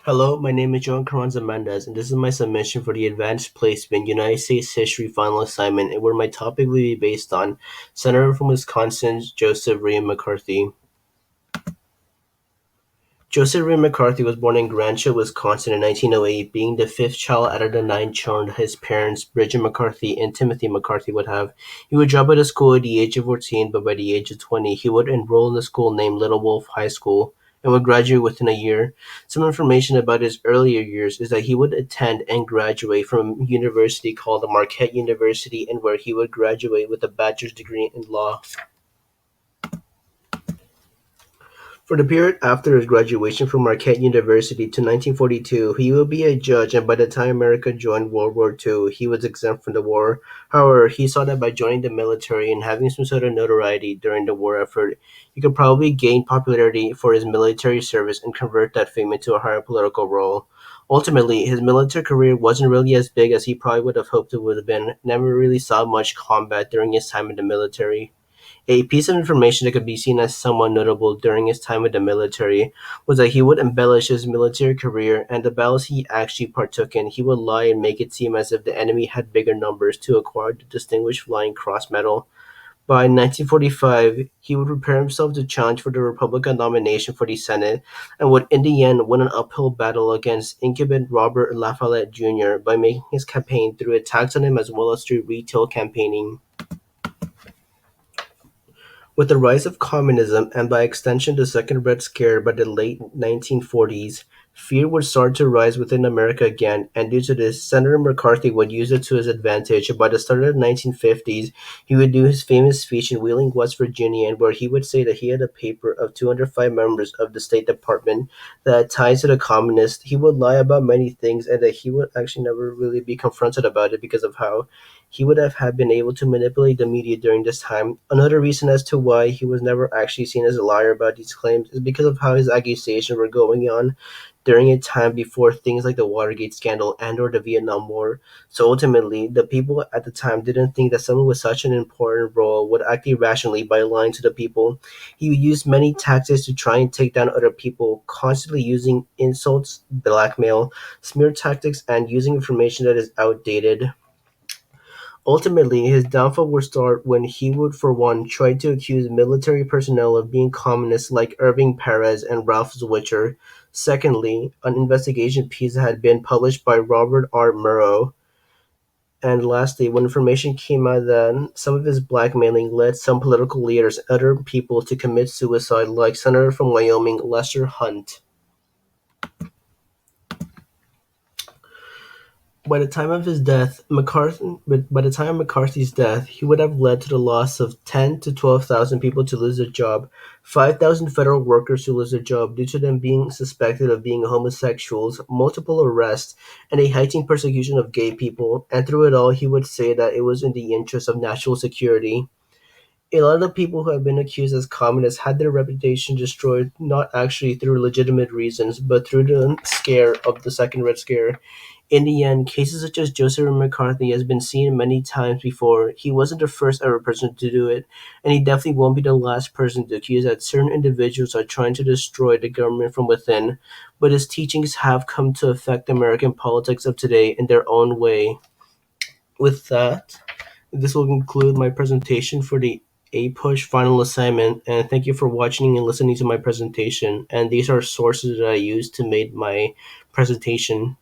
Hello, my name is John Carranza Mendez, and this is my submission for the Advanced Placement United States History Final Assignment, and where my topic will be based on Senator from Wisconsin, Joseph Raymond McCarthy. Joseph Ray McCarthy was born in Grandview, Wisconsin in 1908, being the fifth child out of the nine children his parents, Bridget McCarthy and Timothy McCarthy, would have. He would drop out of school at the age of 14, but by the age of 20, he would enroll in a school named Little Wolf High School and would graduate within a year. Some information about his earlier years is that he would attend and graduate from a university called the Marquette University, and where he would graduate with a bachelor's degree in law. For the period after his graduation from Marquette University to 1942, he would be a judge, and by the time America joined World War II, he was exempt from the war. However, he saw that by joining the military and having some sort of notoriety during the war effort, he could probably gain popularity for his military service and convert that fame into a higher political role. Ultimately, his military career wasn't really as big as he probably would have hoped it would have been. Never really saw much combat during his time in the military. A piece of information that could be seen as somewhat notable during his time with the military was that he would embellish his military career, and the battles he actually partook in, he would lie and make it seem as if the enemy had bigger numbers to acquire the Distinguished Flying Cross Medal. By 1945, he would prepare himself to challenge for the Republican nomination for the Senate and would in the end win an uphill battle against incumbent Robert Lafayette Jr. by making his campaign through attacks on him as well as through retail campaigning. With the rise of communism, and by extension the Second Red Scare by the late 1940s, fear would start to rise within America again, and due to this, Senator McCarthy would use it to his advantage. By the start of the 1950s, he would do his famous speech in Wheeling, West Virginia, and where he would say that he had a paper of 205 members of the State Department that had ties to the communists. He would lie about many things, and that he would actually never really be confronted about it because of how he would have had been able to manipulate the media during this time. Another reason as to why he was never actually seen as a liar about these claims is because of how his accusations were going on during a time before things like the Watergate scandal and or the Vietnam War. So ultimately, the people at the time didn't think that someone with such an important role would act irrationally by lying to the people. He used many tactics to try and take down other people, constantly using insults, blackmail, smear tactics, and using information that is outdated. Ultimately, his downfall would start when he would, for one, try to accuse military personnel of being communists like Irving Perez and Ralph Zwitzer. Secondly, an investigation piece had been published by Robert R Murrow. And lastly, when information came out that some of his blackmailing led some political leaders and other people to commit suicide, like Senator from Wyoming Lester Hunt. By the time of his death, by the time of McCarthy's death, he would have led to the loss of 10 to 12,000 people to lose their job, 5,000 federal workers to lose their job due to them being suspected of being homosexuals, multiple arrests, and a heightened persecution of gay people. And through it all, he would say that it was in the interest of national security. A lot of people who have been accused as communists had their reputation destroyed not actually through legitimate reasons, but through the scare of the Second Red Scare. In the end, cases such as Joseph McCarthy has been seen many times before. He wasn't the first ever person to do it, and he definitely won't be the last person to accuse that certain individuals are trying to destroy the government from within. But his teachings have come to affect American politics of today in their own way. With that, this will conclude my presentation for the Apush final assignment, and thank you for watching and listening to my presentation. And these are sources that I used to make my presentation.